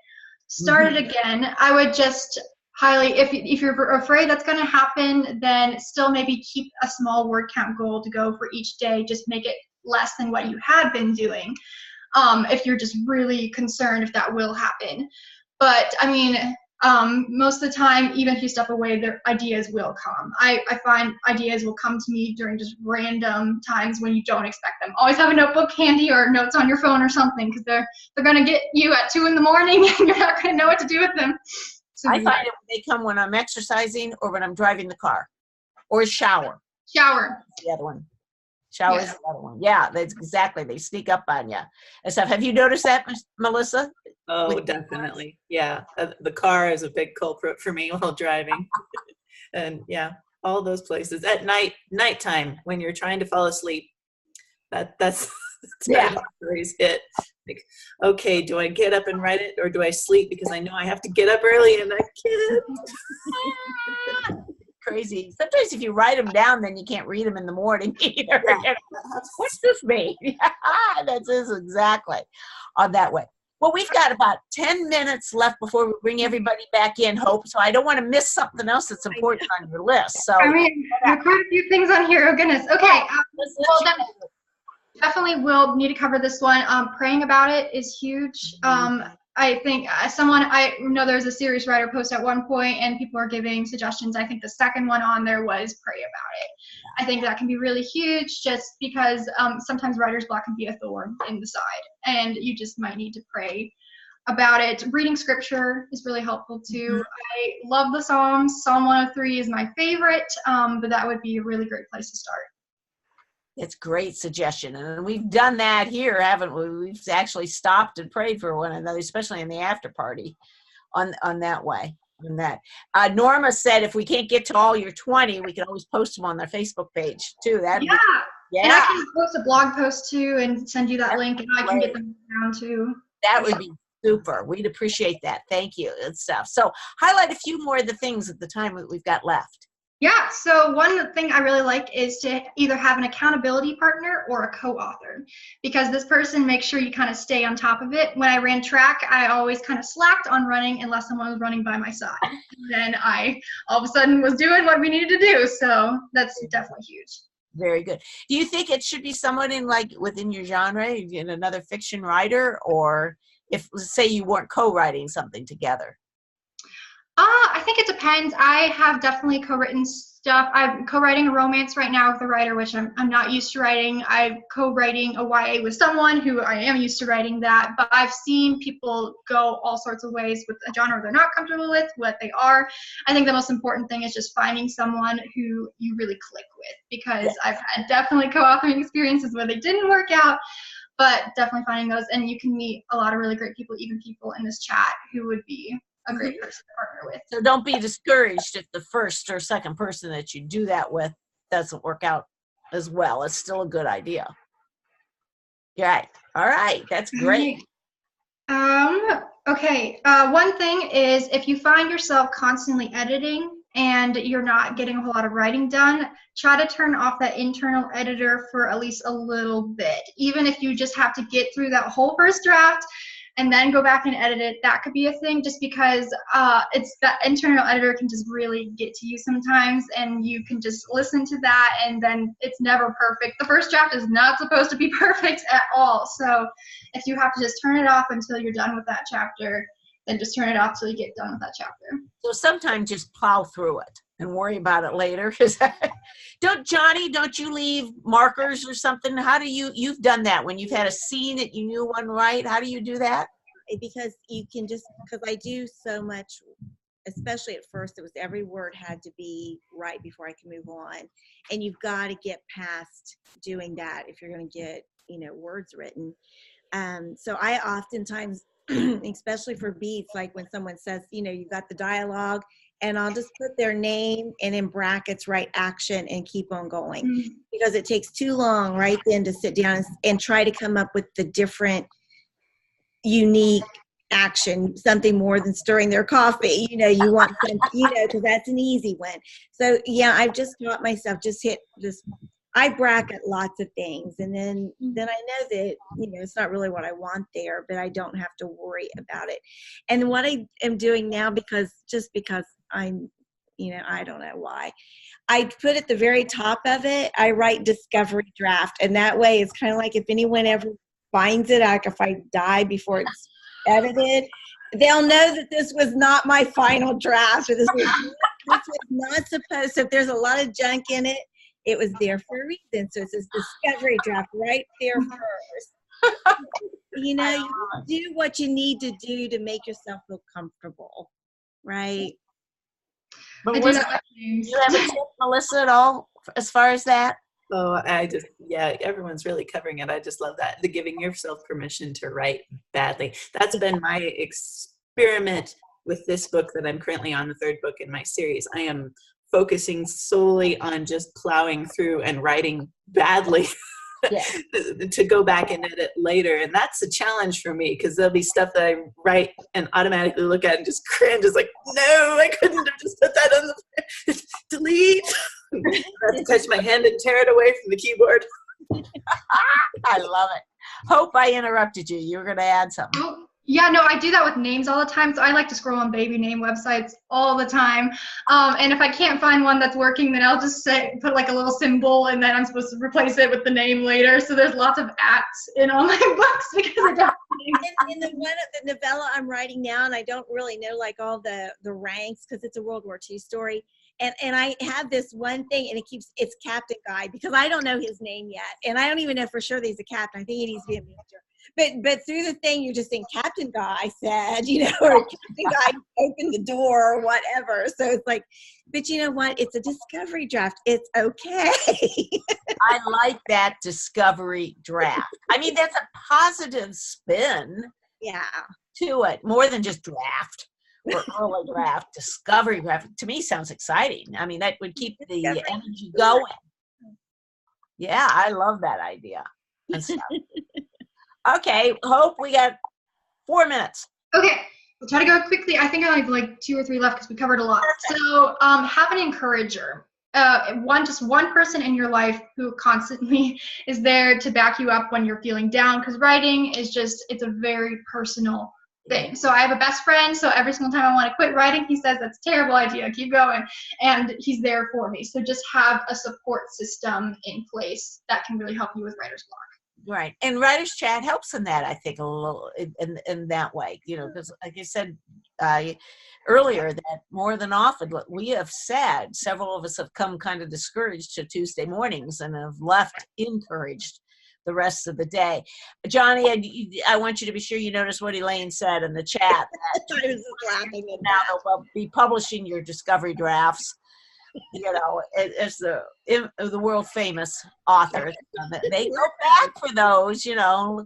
started again. I would just highly, if you're afraid that's going to happen, then still maybe keep a small word count goal to go for each day. Just make it less than what you had been doing. If you're just really concerned if that will happen. But I mean, most of the time, even if you step away, their ideas will come. I find ideas will come to me during just random times when you don't expect them. Always have a notebook handy or notes on your phone or something, because they're going to get you at 2 a.m. and you're not going to know what to do with them. So I find it when they come when I'm exercising or when I'm driving the car or shower. Shower. The other one. Shower is the other one. Yeah, that's exactly. They sneak up on you and stuff. Have you noticed that, Melissa? Oh, definitely. Yeah. The car is a big culprit for me while driving. And yeah, all those places at nighttime when you're trying to fall asleep. That's where the stories hit. Like, okay, do I get up and write it or do I sleep because I know I have to get up early and I can't? Crazy. Sometimes if you write them down, then you can't read them in the morning either. What's this mean? That is exactly on that way. Well, we've got about 10 minutes left before we bring everybody back in, Hope. So I don't want to miss something else that's important on your list. So I mean, there are quite a few things on here. Oh goodness. Okay. Well, then definitely will need to cover this one. Praying about it is huge. I think I know there's a serious writer post at one point and people are giving suggestions. I think the second one on there was pray about it. I think that can be really huge just because sometimes writer's block can be a thorn in the side and you just might need to pray about it. Reading scripture is really helpful too. I love the Psalms. Psalm 103 is my favorite, but that would be a really great place to start. It's a great suggestion. And we've done that here, haven't we? We've actually stopped and prayed for one another, especially in the after party on that way. On that. Norma said if we can't get to all your 20, we can always post them on their Facebook page too. And I can post a blog post too and send you that link and I can get them down too. That would be super. We'd appreciate that. Thank you and stuff. So highlight a few more of the things at the time that we've got left. Yeah, so one thing I really like is to either have an accountability partner or a co-author, because this person makes sure you kind of stay on top of it. When I ran track, I always kind of slacked on running unless someone was running by my side. Then I all of a sudden was doing what we needed to do, so that's definitely huge. Very good. Do you think it should be someone in within your genre, in another fiction writer, or if let's say you weren't co-writing something together? I think it depends. I have definitely co-written stuff. I'm co-writing a romance right now with a writer, which I'm not used to writing. I'm co-writing a YA with someone who I am used to writing that, but I've seen people go all sorts of ways with a genre they're not comfortable with, what they are. I think the most important thing is just finding someone who you really click with, because I've had definitely co-authoring experiences where they didn't work out, but definitely finding those, and you can meet a lot of really great people, even people in this chat who would be a great person to partner with. So don't be discouraged if the first or second person that you do that with doesn't work out as well. It's still a good idea. Yeah. All right. That's great. Okay. One thing is if you find yourself constantly editing and you're not getting a whole lot of writing done, try to turn off that internal editor for at least a little bit. Even if you just have to get through that whole first draft and then go back and edit it, that could be a thing, just because it's that internal editor can just really get to you sometimes, and you can just listen to that, and then it's never perfect. The first draft is not supposed to be perfect at all, so if you have to just turn it off until you're done with that chapter, then just turn it off till you get done with that chapter. So sometimes just plow through it and worry about it later. Don't you leave markers or something? How do you've done that when you've had a scene that you knew wasn't right? How do you do that? Because you can just, because I do so much, especially at first, it was every word had to be right before I can move on. And you've got to get past doing that if you're going to get, words written. So I oftentimes, especially for beats, like when someone says, you got the dialogue, and I'll just put their name and in brackets write action and keep on going, because it takes too long right then to sit down and try to come up with the different unique action, something more than stirring their coffee. You want some, because that's an easy one. So yeah, I've just taught myself, I bracket lots of things, and then I know that, it's not really what I want there, but I don't have to worry about it. And what I am doing now, because I'm, I don't know why, I put at the very top of it, I write discovery draft. And that way it's kind of like if anyone ever finds it, like if I die before it's edited, They'll know that this was not my final draft, or this was not supposed. So if there's a lot of junk in it, it was there for a reason. So it's this discovery draft right there first. You know, you do what you need to do to make yourself feel comfortable, right? But I do that. do you have a tip, Melissa, at all as far as that? Oh, everyone's really covering it. I just love that. The giving yourself permission to write badly. That's been my experiment with this book that I'm currently on, the third book in my series. I am focusing solely on just plowing through and writing badly. Yeah. To go back and edit later. And that's a challenge for me because there'll be stuff that I write and automatically look at and just cringe. It's like, no, I couldn't have just put that on the delete. I have to touch my hand and tear it away from the keyboard. I love it. Hope I interrupted you. You were going to add something. Oh, yeah, no, I do that with names all the time. So I like to scroll on baby name websites all the time. And if I can't find one that's working, then I'll just put like a little symbol, and then I'm supposed to replace it with the name later. So there's lots of ats in all my books because I don't. In the novella I'm writing now, and I don't really know like all the ranks because it's a World War II story. And I have this one thing, and it's Captain Guy, because I don't know his name yet, and I don't even know for sure that he's a captain. I think he needs to be a major. But through the thing, you're just saying Captain Guy said, you know, or Captain Guy opened the door or whatever. So it's like, but you know what? It's a discovery draft. It's okay. I like that discovery draft. I mean, that's a positive spin. Yeah. To it, more than just draft. Or early draft, discovery draft, to me sounds exciting. I mean, that would keep the energy going. Yeah, I love that idea. And stuff. Okay, Hope, we got 4 minutes. Okay, we'll try to go quickly. I think I have like 2 or 3 left because we covered a lot. So have an encourager. Just one person in your life who constantly is there to back you up when you're feeling down, because writing is it's a very personal thing. So I have a best friend, so every single time I want to quit writing, he says, that's a terrible idea, keep going. And he's there for me. So just have a support system in place that can really help you with writer's block. Right. And writer's chat helps in that, I think, a little in that way, you know, because like you said earlier, that more than often what we have said, several of us have come kind of discouraged to Tuesday mornings and have left encouraged the rest of the day. Johnny, I want you to be sure you notice what Elaine said in the chat. I was just laughing at now they'll be publishing your discovery drafts, you know, as the world famous author. They go back for those, you know,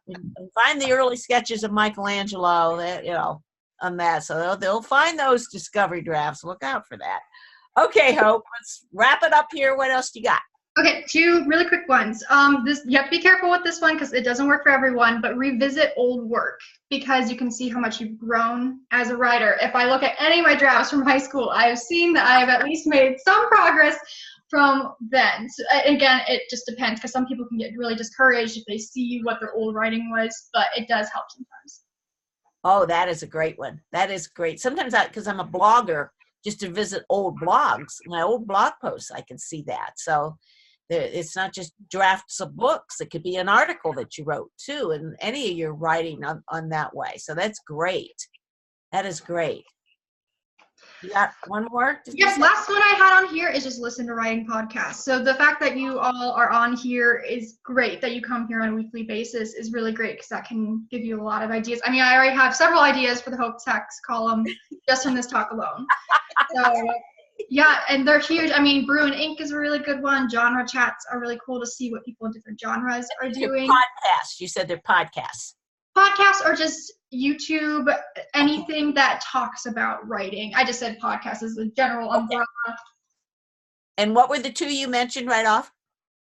and find the early sketches of Michelangelo, you know, on that. So they'll find those discovery drafts. Look out for that. Okay, Hope, let's wrap it up here. What else do you got? Okay, 2 really quick ones. You have to be careful with this one because it doesn't work for everyone, but revisit old work because you can see how much you've grown as a writer. If I look at any of my drafts from high school, I've seen that I've at least made some progress from then. So, again, it just depends because some people can get really discouraged if they see what their old writing was, but it does help sometimes. Oh, that is a great one. That is great. Sometimes because I'm a blogger, just to visit old blogs, my old blog posts, I can see that. So it's not just drafts of books. It could be an article that you wrote too, and any of your writing on that way. So that's great. That is great. You got one more? Yes, last one I had on here is just listen to writing podcasts. So the fact that you all are on here is great. That you come here on a weekly basis is really great because that can give you a lot of ideas. I mean, I already have several ideas for the Hope Text column just from this talk alone. So yeah, and they're huge. I mean, Brew and Ink is a really good one. Genre chats are really cool to see what people in different genres are doing. Podcasts. You said they're podcasts. Podcasts or just YouTube, anything that talks about writing. I just said podcast as a general umbrella. And what were the 2 you mentioned right off?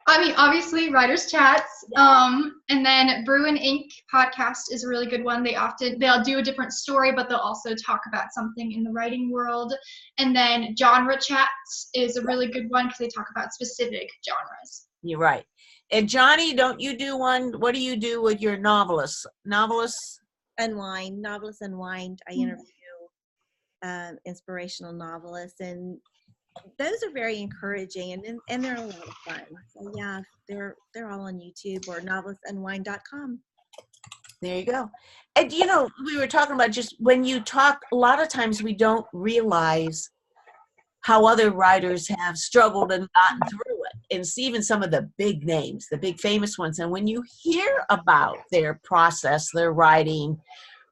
I mean, obviously, Writers Chats, and then Brew and Ink podcast is a really good one. They'll do a different story, but they'll also talk about something in the writing world. And then Genre Chats is a really good one because they talk about specific genres. You're right. And Johnny, don't you do one? What do you do with your novelists? Novelists Unwind. I interview inspirational novelists, and those are very encouraging, and they're a lot of fun. So yeah, they're all on YouTube or novelistandwind.com. There you go. And you know, we were talking about just when you talk, a lot of times we don't realize how other writers have struggled and gotten through it. And see even some of the big names, the big famous ones. And when you hear about their process, their writing,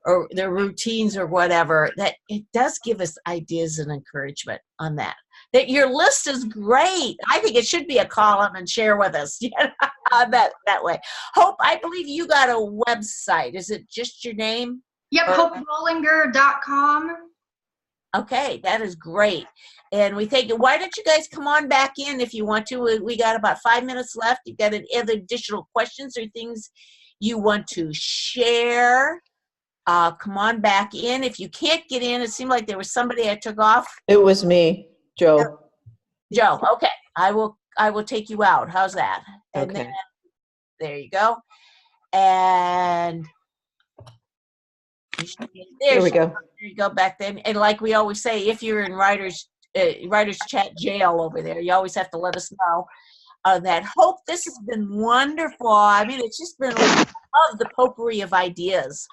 or their routines or whatever, that it does give us ideas and encouragement on that. That your list is great. I think it should be a column and share with us that way. Hope, I believe you got a website. Is it just your name? Yep, hopebolinger.com. Okay, that is great. And we thank you. Why don't you guys come on back in if you want to? We got about 5 minutes left. You've got any other additional questions or things you want to share? Come on back in. If you can't get in, it seemed like there was somebody I took off. It was me, Joe. Joe, okay. I will take you out. How's that? And Okay. then, there you go. And There we go. There you go back then. And like we always say, if you're in writers chat jail over there, you always have to let us know that. Hope, this has been wonderful. I mean, it's just been I love the potpourri of ideas.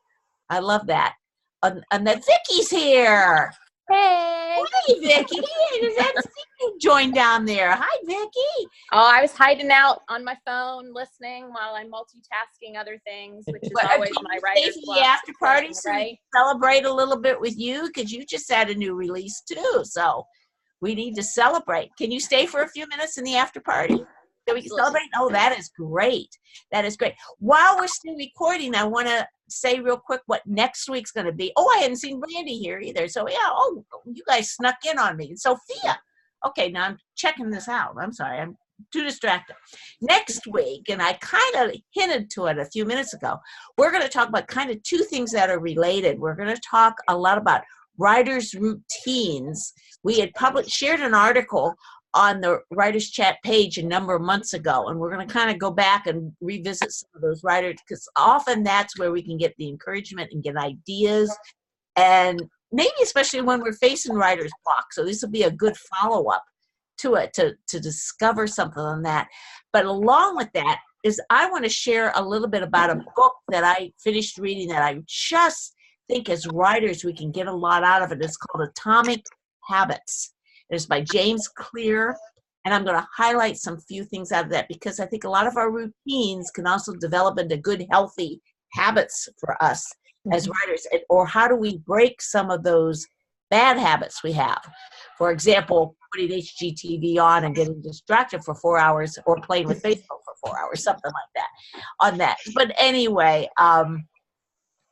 I love that. And that Vicky's here. Hey. Hey, Vicky. Does that see you join down there? Hi, Vicky. Oh, I was hiding out on my phone listening while I'm multitasking other things, which is always my writer's block. The after party, so right? we can celebrate a little bit with you, because you just had a new release too. So we need to celebrate. Can you stay for a few minutes in the after party so we can celebrate? Oh, that is great. That is great. While we're still recording, I want to say real quick what next week's going to be. Oh, I hadn't seen Brandy here either. So yeah, oh, you guys snuck in on me. Sophia. Okay, now I'm checking this out. I'm sorry, I'm too distracted. Next week, and I kind of hinted to it a few minutes ago, we're going to talk about kind of two things that are related. We're going to talk a lot about writers' routines. We had shared an article on the Writers Chat page a number of months ago, and we're going to kind of go back and revisit some of those writers, because often that's where we can get the encouragement and get ideas, and maybe especially when we're facing writer's block. So this will be a good follow-up to it, to discover something on that. But along with that is I want to share a little bit about a book that I finished reading that I just think as writers we can get a lot out of it. It's called Atomic Habits. It's by James Clear, and I'm going to highlight some few things out of that, because I think a lot of our routines can also develop into good, healthy habits for us as writers. Or how do we break some of those bad habits we have? For example, putting HGTV on and getting distracted for 4 hours, or playing with Facebook for 4 hours, something like that on that. But anyway,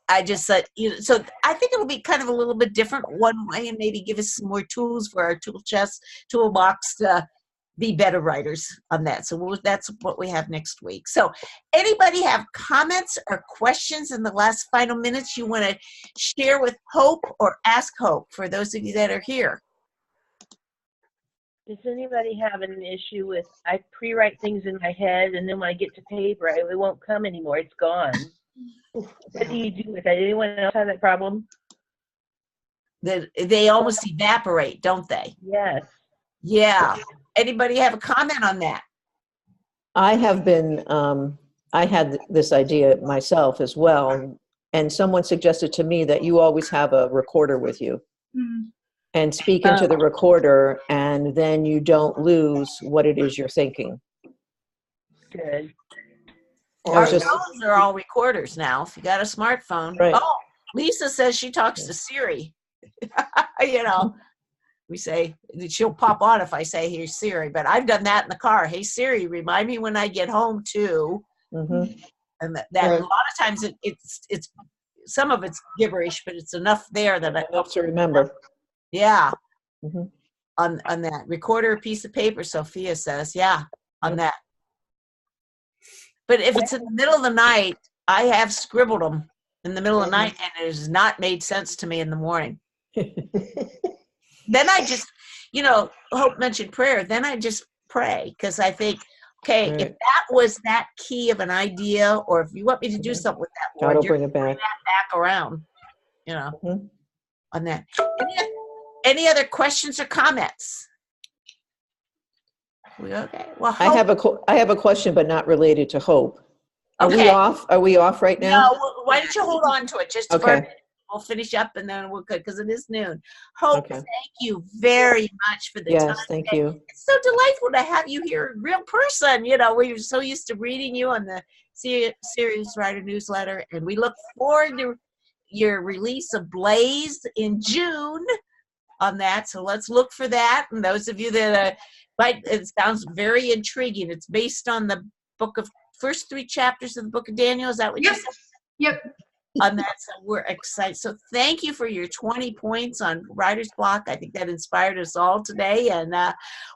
I just said, so I think it'll be kind of a little bit different one way, and maybe give us some more tools for our toolbox to be better writers on that. So that's what we have next week. So anybody have comments or questions in the last final minutes you want to share with Hope, or ask Hope, for those of you that are here? Does anybody have an issue with, I pre-write things in my head, and then when I get to paper, it won't come anymore. It's gone. What do you do with that? Anyone else have that problem? They almost evaporate, don't they? Yes. Yeah. Anybody have a comment on that? I have been, I had this idea myself as well, and someone suggested to me that you always have a recorder with you. And speak into the recorder, and then you don't lose what it is you're thinking. Good. Our phones are all recorders now. If you got a smartphone. Right. Oh, Lisa says she talks to Siri. We say, she'll pop on if I say, here's Siri. But I've done that in the car. Hey, Siri, remind me when I get home too. And that right. A lot of times it's some of it's gibberish, but it's enough there that I have to remember. Yeah. On that. Recorder, a piece of paper, Sophia says. Yeah, on that. But if it's in the middle of the night, I have scribbled them in the middle of the night, and it has not made sense to me in the morning. Then I just, Hope mentioned prayer. Then I just pray, because I think, okay, if that was that key of an idea, or if you want me to do something with that, Lord, God will bring it back. Back around, on that. Any other questions or comments? We okay? Well, I have a question, but not related to Hope. Are we off? Are we off right now? No, why don't you hold on to it just for a minute? We'll finish up and then we'll go because it is noon. Hope, thank you very much for the time. Yes, thank you. It's so delightful to have you here in real person. You know, we're so used to reading you on the Serious Writer newsletter, and we look forward to your release of Blaze in June on that. So let's look for that. And those of you that it sounds very intriguing. It's based on the book of first 3 chapters of the book of Daniel. Is that what you said? Yep. On that, so we're excited. So thank you for your 20 points on writer's block. I think that inspired us all today, and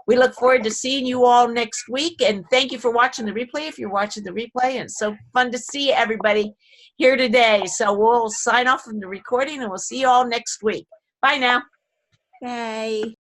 we look forward to seeing you all next week. And thank you for watching the replay. If you're watching the replay, and it's so fun to see everybody here today. So we'll sign off from the recording, and we'll see you all next week. Bye now. Bye.